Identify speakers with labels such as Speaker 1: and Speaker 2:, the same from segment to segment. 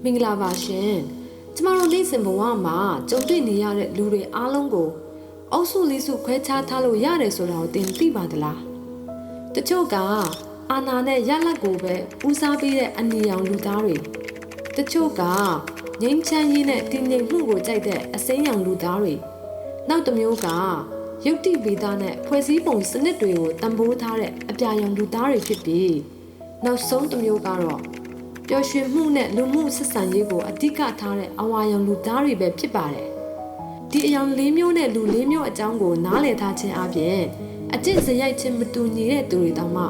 Speaker 1: မင်္ဂလာပါရှင်ကျမတို့နေ့စဉ်ဘဝမှာကြုံတွေ့နေရတဲ့လူတွေအားလုံးကိုအုပ်စုလေးစုခွဲခြားထားလို့ရတယ်ဆိုတာကိုသင်သိပါသလားတချို့ကအာဏာနဲ့ရလတ်ကိုပဲဦးစားပေးတဲ့အနီရောင်လူသားတွေတချို့ကငြိမ်းချမ်းရေးနဲ့တည်ငြိမ်မှုကိုကြိုက်တဲ့အစိမ်းရောင်လူသားတွေနောက်တစ်မျိုးကယုတ်တိဗေဒနဲ့ဖွဲ့စည်းပုံစနစ်တွေကိုတန်ဖိုးထားတဲ့အပြာရောင်လူသားတွေဖြစ်ပြီးနောက်ဆုံးတစ်မျိုးကတော့ပျော်ရွှင်မှုနဲ့လူမှုဆက်ဆံရေးကိုအဓိကထားတဲ့အဝါရောင်လူသားတွေပဲဖြစ်ပါတယ်ဒီအယောင်၄မျိုးနဲ့လူ၄မျိုးအကြောင်းကိုနားလည်ထားခြင်းအပြင်အကျင့်စရိုက်ခြင်းမတူညီတဲ့သူတွေတောင်မှ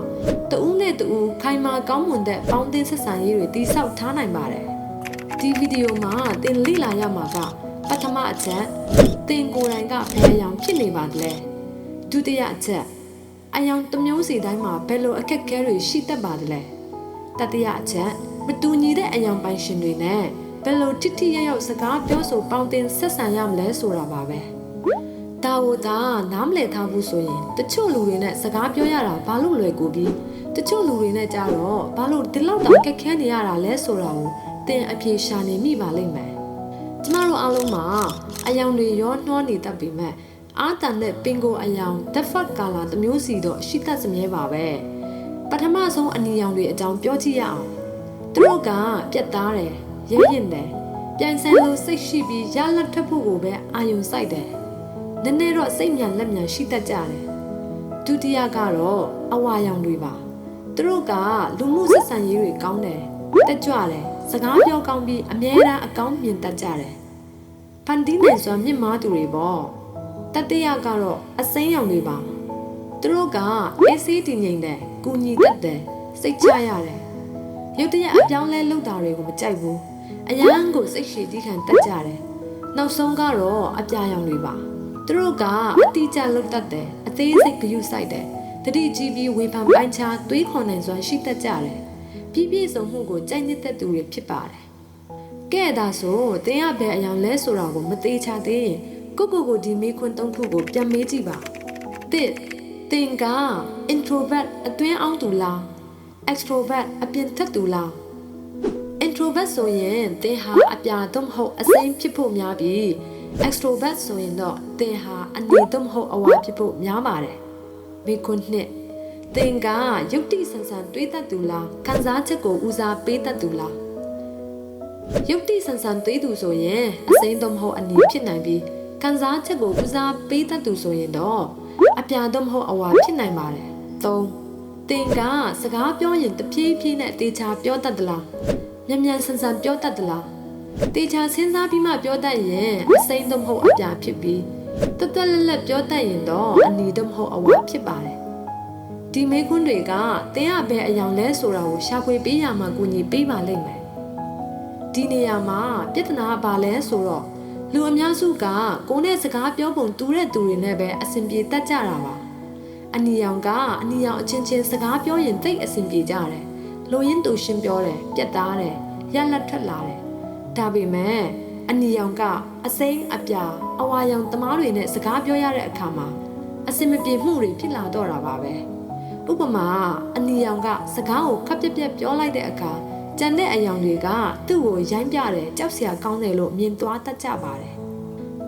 Speaker 1: တဦးနဲ့တဦးခိုင်မာကောင်းမွန်တဲ့ပေါင်းသင်းဆက်ဆံရေးတွေတည်ဆောက်ထားနိုင်ပါတယ်ဒီဗီဒီယိုမှာသင်လေ့လာရမှာကပထမအချက်သင်ကိုယ်တိုင်ကဘယ်အယောင်ဖြစ်နေပါလဲဒုတိယအချက်အယောင်တစ်မျိုးစီတိုင်းမှာဘယ်လိုအခက်အခဲတွေရှိတတ်ပါလဲတတိယအချက်မတူညီတဲ့အယောင်ပိုင်ရှင်တွေနဲ့ဘယ်လိုထိထိရောက်စကားပြောဆိုပေါင်းတင်ဆက်ဆံရမလဲဆိုတာပါပဲဒါဝတာနားမလည်ထားဘူးဆိုရင်တချို့လူတွေနဲ့စကားပြောရတာဘာလို့လွယ်ကူပြီးတချို့လူတွေနဲ့ကြတော့ဘာလို့ဒီလောက်တောင်ခက်ခဲနေရတာလဲဆိုတာကိုသင်အပြေရှာနေမိပါလိမ့်မယ်ကျမတို့အားလုံးမှာအယောင်တွေရောနှောနေတတ်ပေမဲ့အာတန်နဲ့ပင်ကိုအယောင်ဒက်ဖတ်ကာလာတစ်မျိုးစီတော့ရှိတတ်စမြဲပါပဲပထမဆုံးအနီရောင်တွေအကြောင်းပြောကြည့်ရအောင်သူတို့ကပြတ်သားတယ်ရဲရင်တယ်ပြန်ဆန်းလို့စိတ်ရှိပြီးရလက်ထွက်ဖို့ကိုပဲအာယုံစိုက်တယ်နည်းနည်းတော့စိတ်မြန်လက်မြန်ရှိတတ်ကြတယ်ဒုတိယကတော့အဝါရောင်တွေပါသူတို့ကလူမှုဆက်ဆံရေးတွေကောင်းတယ်တက်ကြွတယ်စကားပြောကောင်းပြီးအမြဲတမ်းအကောင်းမြင်တတ်ကြတယ်ဖန်တီးနေစွာမြင့်မားသူတွေပေါ့တတိယကတော့အစိမ်းရောင်တွေပါသူတို့ကအေးဆေးတည်ငြိမ်တယ်ကူညီတတ်တယ်စိတ်ချရတယ်ရုတ်တရက်အပြောင်းလဲလုပ်တာတွေကိုမကြိုက်ဘူးအရန်ကိုစိတ်ရှည်ကြီးခံတတ်ကြတယ်နောက်ဆုံးကတော့အပြာရောင်တွေပါသူတို့ကအတိအကျလုပ်တတ်တယ်အသေးစိတ်ဂရုစိုက်တယ်တတိကြီးပြီးဝေဖန်ပိုင်းခြားတွေးခေါ်နိုင်စွမ်းရှိတတ်ကြတယ်ပြည့်ပြည့်စုံမှုကိုကြိုက်နှစ်သက်သူတွေဖြစ်ပါတယ်ကဲဒါဆိုသင်ရဘယ်အယောင်လဲဆိုတာကိုမသေးချာသေးရင်ကိုဒီမေးခွန်း၃ခုကိုပြန်မေးကြည့်ပါတစ်သင်က introvert အတွင်းအောင်သူလား extrovert အပြင်ထက်သူလား introvert ဆိုရင်သင်ဟာအပြာသို့မဟုတ်အစိမ်းဖြစ်ဖို့များပြီး extrovert ဆိုရင်တော့သင်ဟာအနေသို့မဟုတ်အဝါဖြစ်ဖို့များပါတယ်မေခွန်းနှစ်သင်ကယုတ်တိဆန်ဆန်တွေးတတ်သူလားခံစားချက်ကိုဦးစားပေးတတ်သူလားယုတ်တိဆန်ဆန်တွေးသူဆိုရင်အစိမ်းသို့မဟုတ်အနေဖြစ်နိုင်ပြီးခံစားချက်ကိုဦးစားပေးတတ်သူဆိုရင်တော့အပြာသို့မဟုတ်အဝါဖြစ်နိုင်ပါတယ်၃သင်ကစကားပြောရင်တဖြည်းဖြည်းနဲ့တေချာပြောတတ်သလားမြန်မြန်ဆန်ဆန်ပြောတတ်သလားတေချာစဉ်းစားပြီးမှပြောတတ်ရင်အစိမ်းသို့မဟုတ်အပြာဖြစ်ပြီးတက်တက်လက်လက်ပြောတတ်ရင်တော့အနီသို့မဟုတ်အဝါဖြစ်ပါတယ်ဒီမေးခွန်းတွေကသင်ကဘယ်အယောင်လဲဆိုတာကိုရှာဖွေပေးရမှာကူညီပေးပါလိမ့်မယ်ဒီနေရာမှာပြဿနာကဘာလဲဆိုတော့လူအများစုကကိုယ်နဲ့စကားပြောပုံတူတဲ့သူတွေနဲ့ပဲအဆင်ပြေတတ်ကြတာပါအနီရောင်ကအနီရောင်အချင်းချင်းစကားပြောရင်သိအဆင်ပြေကြတယ်လိုရင်းတူရှင်းပြောတယ်ပြတ်သားတယ်ရလက်ထွက်လာတယ်ဒါပေမဲ့အနီရောင်ကအစိမ်းအပြာအဝါရောင်သမားတွေနဲ့စကားပြောရတဲ့အခါမှာအဆင်မပြေမှုတွေဖြစ်လာတော့တာပါပဲဥပမာအနီရောင်ကစကားကိုခပ်ပြက်ပြက်ပြောလိုက်တဲ့အခါကျန်တဲ့အယောင်တွေကသူ့ကိုရိုင်းပြတယ်ကြောက်စရာကောင်းတယ်လို့မြင်သွားတတ်ကြပါတယ်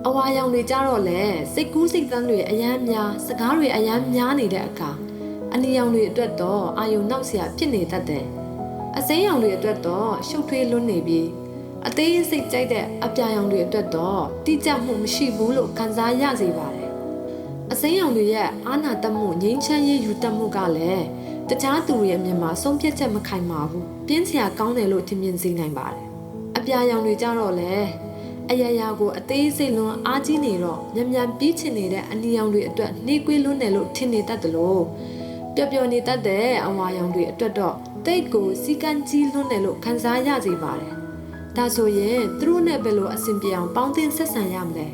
Speaker 1: အဝါရောင်တွေကြတော့လေစိတ်ကူးစိတ်သန်းတွေအယမ်းများစကားတွေအယမ်းများနေတဲ့အခါအနီရောင်တွေအတွက်တော့အာယုံနောက်စရာဖြစ်နေတတ်တယ်အစိမ်းရောင်တွေအတွက်တော့ရှုပ်ထွေးလွန်းနေပြီးအသေးစိတ်ကြိုက်တဲ့အပြာရောင်တွေအတွက်တော့တိကျမှုမရှိဘူးလို့ခံစားရစေပါတယ်အစိမ်းရောင်တွေရဲ့အာနာတမှုငြိမ်းချမ်းရေးယူတတ်မှုကလည်းတခြားသူတွေရဲ့အမြင်မှာဆုံးဖြတ်ချက်မခိုင်မာဘူးပြင်းစရာကောင်းတယ်လို့ထင်မြင်စေနိုင်ပါတယ်အပြာရောင်တွေကြတော့လေအရာရာကိုအသေးစိတ်လွန်အားကြီးနေတော့ညံ့ညံ့ပြီးချင်နေတဲ့အနီရောင်တွေအတွက်နှေးကွေးလွန်းတယ်လို့ထင်နေတတ်တယ်လို့ပျော်ပျော်နေတတ်တဲ့အဝါရောင်တွေအတွက်တော့တိတ်ကိုစီကန်းကြီးလွန်းတယ်လို့ခံစားရစေပါတယ်ဒါဆိုရင်သူတို့နဲ့ဘယ်လိုအဆင်ပြေအောင်ပေါင်းသင်းဆက်ဆံရမလဲ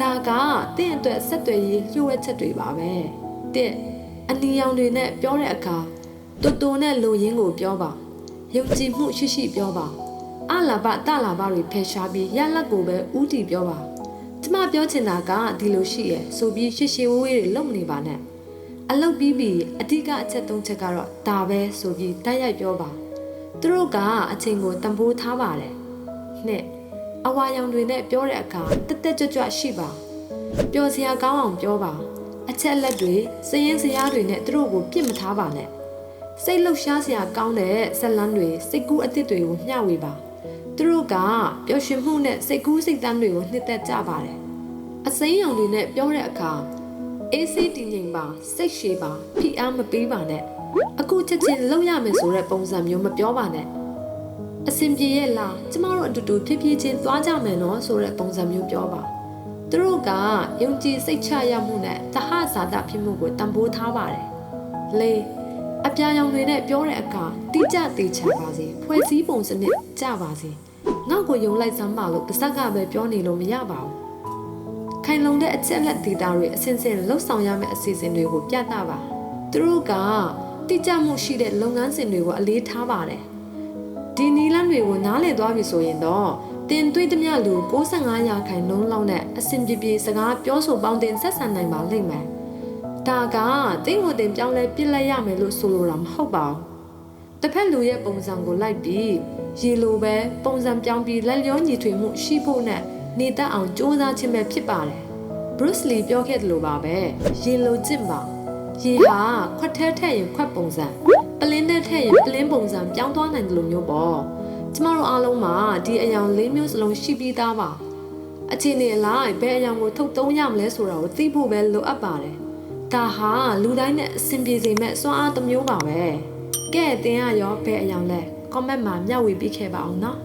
Speaker 1: ဒါကတင့်အတွက်ဆက်သွယ်ရေးလျှို့ဝှက်ချက်တွေပါပဲတဲ့အနီရောင်တွေနဲ့ပြောတဲ့အခါတူနဲ့လိုရင်းကိုပြောပါယုံကြည်မှုရှိပြောပါအလာဘတလာဘတွေဖယ်ရှားပြီးရလက်ကိုပဲဥတီပြောပါကျမပြောချင်တာကဒီလိုရှိရယ်ဆိုပြီးရှေဝေးတွေလုံနေပါနဲ့အလုပ်ပြီးအဓိကအချက်၃ချက်ကတော့ဒါပဲဆိုပြီးတိုက်ရိုက်ပြောပါသူတို့ကအချိန်ကိုတန်ဖိုးထားပါတယ် နှစ်အဝါရောင်တွေနဲ့ပြောတဲ့အခါတက်တက်ကြွကြွရှိပါပျော်စရာကောင်းအောင်ပြောပါအချက်လက်တွေစည်ရင်စရာတွေနဲ့သူတို့ကိုပြစ်မထားပါနဲ့စိတ်လှုပ်ရှားစရာကောင်းတဲ့ဇက်လန်းတွေစိတ်ကူးအသစ်တွေကိုမျှဝေပါသူတို့ကပျော်ရွှင်မှုနဲ့စိတ်ကူးစိတ်တမ်းတွေကိုနှစ်သက်ကြပါတယ်အစိမ်းရောင်တွေနဲ့ပြောတဲ့အခါအေးဆေးတည်ငြိမ်ပါစိတ်ရှည်ပါဖိအားမပေးပါနဲ့အခုချက်ချင်းလုပ်ရမယ်ဆိုတဲ့ပုံစံမျိုးမပြောပါနဲ့အဆင်ပြေရဲ့လားကျမတို့အတူတူဖြည်းဖြည်းချင်းသွားကြမယ်နော်ဆိုတဲ့ပုံစံမျိုးပြောပါသူတို့ကယုံကြည်စိတ်ချရမှုနဲ့တဟဇာတဖြစ်မှုကိုတံပိုးထားပါတယ်လေအပြာရောင်တွေနဲ့ပြောတဲ့အခါတိကျသေးချာပါစေဖွဲ့စည်းပုံစနစ်ကြပါစေငါ့ကိုယုံလိုက်စမ်းပါလို့ပါဇက်ကပဲပြောနေလို့မရပါဘူးခိုင်လုံတဲ့အချက်လက်ဒေတာတွေအစဉ်စဉ်လှုပ်ဆောင်ရမယ့်အစီအစဉ်တွေကိုပြသပါသူတို့ကတိကျမှုရှိတဲ့လုပ်ငန်းစဉ်တွေကိုအလေးထားပါတယ်ဒီနီလန်းတွေကိုနားလည်သွားပြီဆိုရင်တော့တင်သွေးသမျှလူ65ရာခိုင်နှုန်းလောက်နဲ့အစဉ်ပြေပြေစကားပြောဆိုပေါင်းတင်ဆက်ဆံနိုင်ပါလိမ့်မယ်ဒါကတိတ်ဝတင်ပြောင်းလဲပြစ်လိုက်ရမယ်လို့ဆိုလိုတာမဟုတ်ပါဘူးတစ်ဖက်လူရဲ့ပုံစံကိုလိုက်ပြီးရေလိုပဲပုံစံပြောင်းပြီးလက်လျောညီထွေမှုရှိဖို့နဲ့နေတတ်အောင်စ조사ခြင်းပဲဖြစ်ပါတယ် Bruce Lee ပြောခဲ့တယ်လို့ပါပဲရေလိုကျင့်ပါရေဟာခွက်ထဲထည့်ရင်ခွက်ပုံစံပလင်းနဲ့ထည့်ရင်ပလင်းပုံစံပြောင်းသွားနိုင်တယ်လို့မျိုးပေါ့ကျမတို့အားလုံးမှာဒီအယောင်၄မျိုးစလုံးရှိပြီးသားပါအခြေအနေအလိုက်ဘယ်အယောင်ကိုထုတ်သုံးရမလဲဆိုတာကိုသိဖို့ပဲလိုအပ်ပါတယ်ဒါဟာလူတိုင်းနဲ့အဆင်ပြေစေမဲ့စွမ်းအားတစ်မျိုးပါပဲကဲတင်ရရောဘယ်အယောင်လဲ comment မှာမျှဝေပေးခဲ့ပါအောင်နော်